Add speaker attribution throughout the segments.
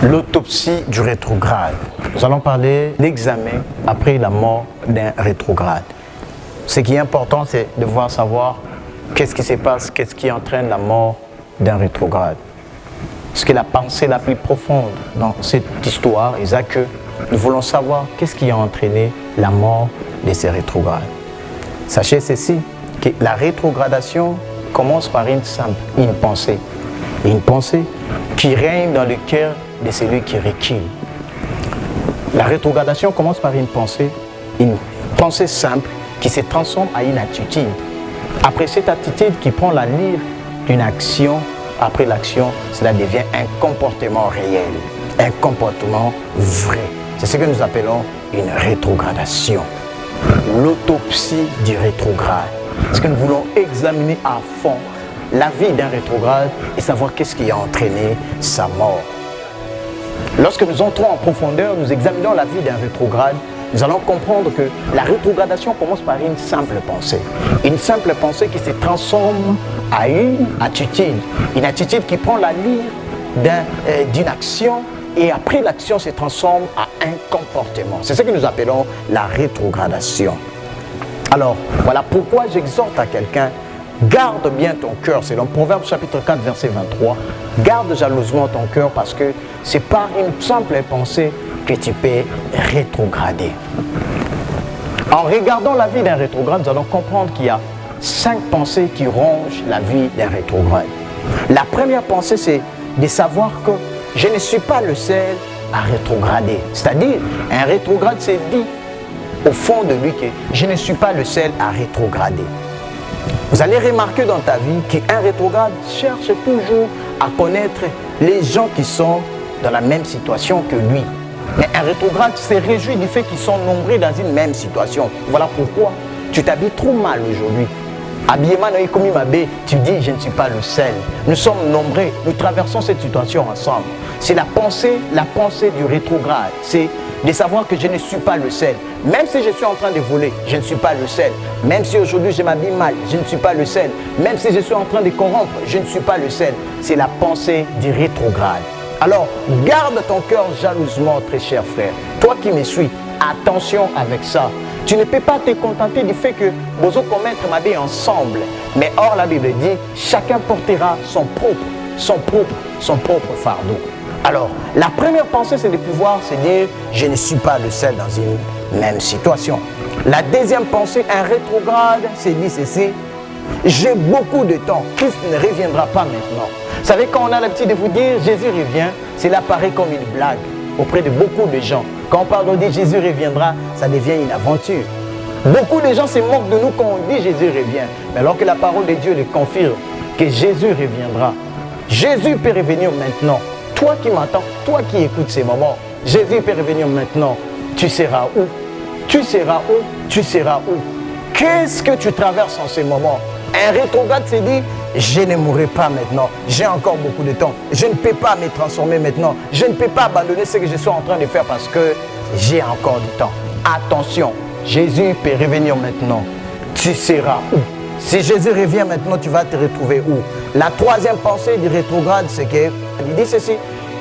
Speaker 1: L'autopsie du rétrograde. Nous allons parler de l'examen après la mort d'un rétrograde. Ce qui est important, c'est de savoir qu'est-ce qui se passe, qu'est-ce qui entraîne la mort d'un rétrograde. Ce que la pensée la plus profonde dans cette histoire est que nous voulons savoir qu'est-ce qui a entraîné la mort de ces rétrogrades. Sachez ceci, que la rétrogradation commence par une pensée. Une pensée qui règne dans le cœur de celui qui recule. La rétrogradation commence par une pensée simple qui se transforme en une attitude. Après cette attitude qui prend l'allure d'une action, après l'action, cela devient un comportement réel, un comportement vrai. C'est ce que nous appelons une rétrogradation. L'autopsie du rétrograde. Parce que nous voulons examiner à fond la vie d'un rétrograde et savoir qu'est-ce qui a entraîné sa mort. Lorsque nous entrons en profondeur, nous examinons la vie d'un rétrograde, nous allons comprendre que la rétrogradation commence par une simple pensée. Une simple pensée qui se transforme à une attitude qui prend l'allure d'une action et après l'action se transforme à un comportement. C'est ce que nous appelons la rétrogradation. Alors, voilà pourquoi j'exhorte à quelqu'un, garde bien ton cœur, selon Proverbe chapitre 4, verset 23, garde jalousement ton cœur parce que c'est par une simple pensée que tu peux rétrograder. En regardant la vie d'un rétrograde, nous allons comprendre qu'il y a 5 pensées qui rongent la vie d'un rétrograde. La première pensée, c'est de savoir que je ne suis pas le seul à rétrograder. C'est-à-dire, un rétrograde s'est dit au fond de lui que je ne suis pas le seul à rétrograder. Vous allez remarquer dans ta vie qu'un rétrograde cherche toujours à connaître les gens qui sont dans la même situation que lui. Mais un rétrograde se réjouit du fait qu'ils sont nombreux dans une même situation. Voilà pourquoi tu t'habilles trop mal aujourd'hui. Habillement, tu dis je ne suis pas le seul. Nous sommes nombreux, nous traversons cette situation ensemble. C'est la pensée du rétrograde. C'est de savoir que je ne suis pas le seul. Même si je suis en train de voler, je ne suis pas le seul. Même si aujourd'hui je m'habille mal, je ne suis pas le seul. Même si je suis en train de corrompre, je ne suis pas le seul. C'est la pensée du rétrograde. Alors, garde ton cœur jalousement, très cher frère. Toi qui me suis, attention avec ça. Tu ne peux pas te contenter du fait que vous allez commettre ma vie ensemble. Mais or, la Bible dit, chacun portera son propre fardeau. Alors, la première pensée, c'est de pouvoir se dire, je ne suis pas le seul dans une même situation. La deuxième pensée, un rétrograde, c'est dit ceci, j'ai beaucoup de temps, Christ ne reviendra pas maintenant. Vous savez, quand on a l'habitude de vous dire, Jésus revient, cela paraît comme une blague auprès de beaucoup de gens. Quand on parle de Jésus reviendra, ça devient une aventure. Beaucoup de gens se moquent de nous quand on dit Jésus revient. Mais alors que la parole de Dieu le confirme, que Jésus reviendra. Jésus peut revenir maintenant. Toi qui m'entends, toi qui écoutes ces moments, Jésus peut revenir maintenant. Tu seras où? Tu seras où? Tu seras où? Qu'est-ce que tu traverses en ce moment? Un rétrograde se dit, je ne mourrai pas maintenant, j'ai encore beaucoup de temps, je ne peux pas me transformer maintenant, je ne peux pas abandonner ce que je suis en train de faire parce que j'ai encore du temps. Attention, Jésus peut revenir maintenant. Tu seras où? Si Jésus revient maintenant, tu vas te retrouver où? La troisième pensée du rétrograde, c'est qu'il dit ceci,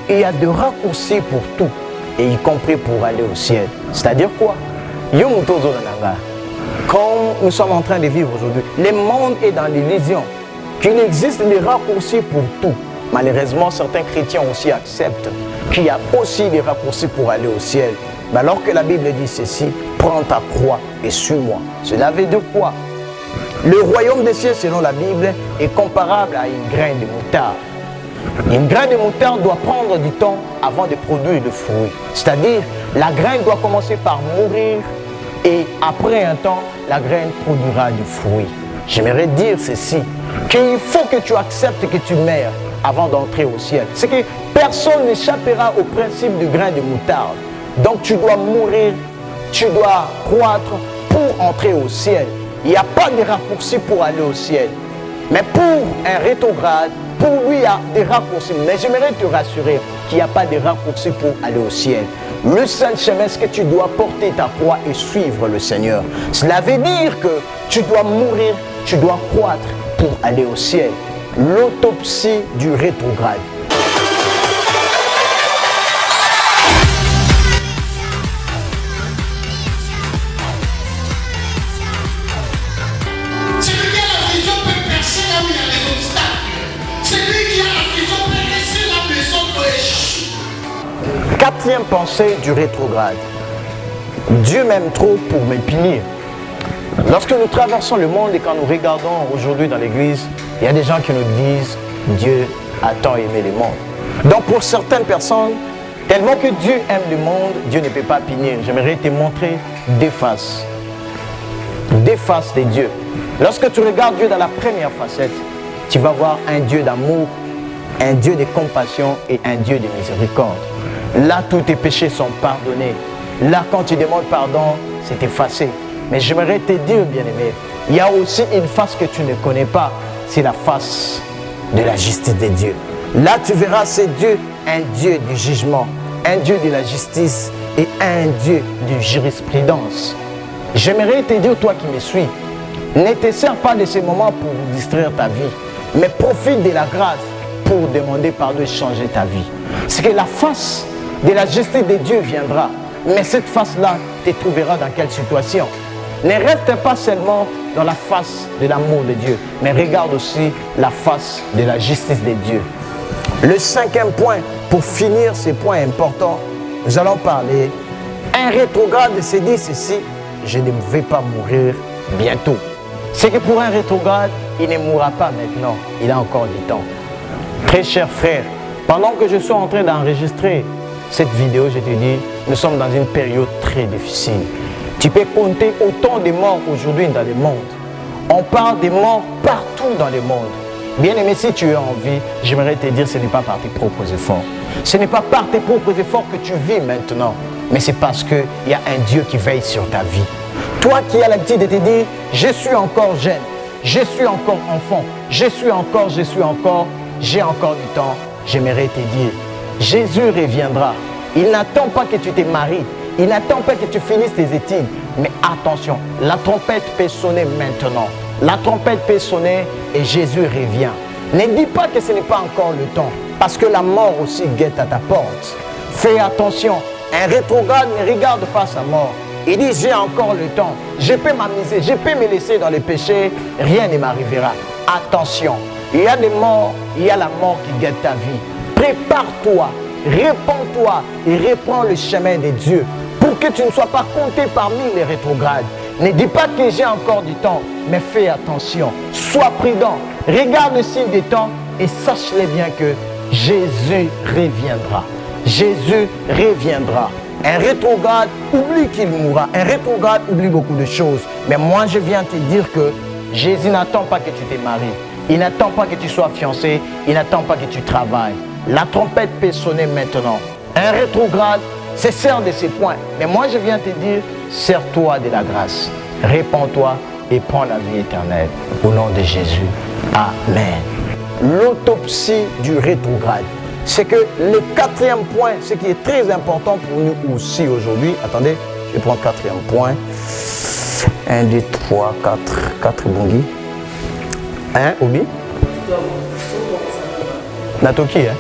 Speaker 1: il y a des raccourcis pour tout, et y compris pour aller au ciel. C'est-à-dire quoi? Comme nous sommes en train de vivre aujourd'hui, le monde est dans l'illusion qu'il existe des raccourcis pour tout. Malheureusement, certains chrétiens aussi acceptent qu'il y a aussi des raccourcis pour aller au ciel. Mais alors que la Bible dit ceci, prends ta croix et suis-moi. Cela veut dire quoi? Le royaume des cieux, selon la Bible, est comparable à une graine de moutarde. Une graine de moutarde doit prendre du temps avant de produire de fruits. C'est-à-dire, la graine doit commencer par mourir et après un temps, la graine produira du fruit. J'aimerais dire ceci, qu'il faut que tu acceptes que tu meurs avant d'entrer au ciel. C'est que personne n'échappera au principe du grain de moutarde. Donc tu dois mourir, tu dois croître pour entrer au ciel. Il n'y a pas de raccourci pour aller au ciel. Mais pour un rétrograde, pour lui, il y a des raccourcis. Mais j'aimerais te rassurer qu'il n'y a pas de raccourcis pour aller au ciel. Le seul chemin, c'est que tu dois porter ta croix et suivre le Seigneur. Cela veut dire que tu dois mourir, tu dois croître pour aller au ciel. L'autopsie du rétrograde. quatrième pensée du rétrograde. Dieu m'aime trop pour me punir. Lorsque nous traversons le monde et quand nous regardons aujourd'hui dans l'église, il y a des gens qui nous disent Dieu a tant aimé le monde. Donc pour certaines personnes, tellement que Dieu aime le monde, Dieu ne peut pas punir. J'aimerais te montrer deux faces. Deux faces de Dieu. Lorsque tu regardes Dieu dans la première facette, tu vas voir un Dieu d'amour, un Dieu de compassion et un Dieu de miséricorde. Là, tous tes péchés sont pardonnés. Là, quand tu demandes pardon, c'est effacé. Mais j'aimerais te dire, bien-aimé, il y a aussi une face que tu ne connais pas. C'est la face de la justice de Dieu. Là, tu verras, c'est Dieu, un Dieu du jugement, un Dieu de la justice et un Dieu de jurisprudence. J'aimerais te dire, toi qui me suis, ne te sers pas de ces moments pour distraire ta vie, mais profite de la grâce pour demander pardon et changer ta vie. C'est que la face de la justice de Dieu viendra, mais cette face-là te trouvera dans quelle situation? Ne reste pas seulement dans la face de l'amour de Dieu, mais regarde aussi la face de la justice de Dieu. Le cinquième point, pour finir ces points importants, nous allons parler. Un rétrograde se dit ceci, je ne vais pas mourir bientôt. C'est que pour un rétrograde, il ne mourra pas maintenant, il a encore du temps. Très cher frère, pendant que je suis en train d'enregistrer cette vidéo, je te dis, nous sommes dans une période très difficile. Tu peux compter autant de morts aujourd'hui dans le monde. On parle de morts partout dans le monde. Bien aimé, si tu es en vie, j'aimerais te dire, ce n'est pas par tes propres efforts. Ce n'est pas par tes propres efforts que tu vis maintenant, mais c'est parce qu'il y a un Dieu qui veille sur ta vie. Toi qui as l'habitude de te dire, je suis encore jeune, je suis encore enfant, j'ai encore du temps, j'aimerais te dire, Jésus reviendra. Il n'attend pas que tu te maries, il n'attend pas que tu finisses tes études, mais attention, la trompette peut sonner maintenant. La trompette peut sonner et Jésus revient. Ne dis pas que ce n'est pas encore le temps, parce que la mort aussi guette à ta porte. Fais attention, un rétrograde ne regarde pas sa mort. Il dit, j'ai encore le temps, je peux m'amuser, je peux me laisser dans les péchés, rien ne m'arrivera. Attention, il y a des morts, il y a la mort qui guette ta vie. Prépare-toi, répands-toi et reprends le chemin de Dieu pour que tu ne sois pas compté parmi les rétrogrades. Ne dis pas que j'ai encore du temps, mais fais attention, sois prudent, regarde le signe des temps et sache-le bien que Jésus reviendra. Jésus reviendra. Un rétrograde oublie qu'il mourra. Un rétrograde oublie beaucoup de choses. Mais moi, je viens te dire que Jésus n'attend pas que tu te maries. Il n'attend pas que tu sois fiancé. Il n'attend pas que tu travailles. La trompette peut sonner maintenant. Un rétrograde se sert de ces points. Mais moi, je viens te dire, sers-toi de la grâce. Répands-toi et prends la vie éternelle. Au nom de Jésus. Amen. L'autopsie du rétrograde. C'est que le quatrième point, ce qui est très important pour nous aussi aujourd'hui. Attendez, je prends le quatrième point. 1, 2, 3, 4 bongi. 1, Obi Natoki, hein.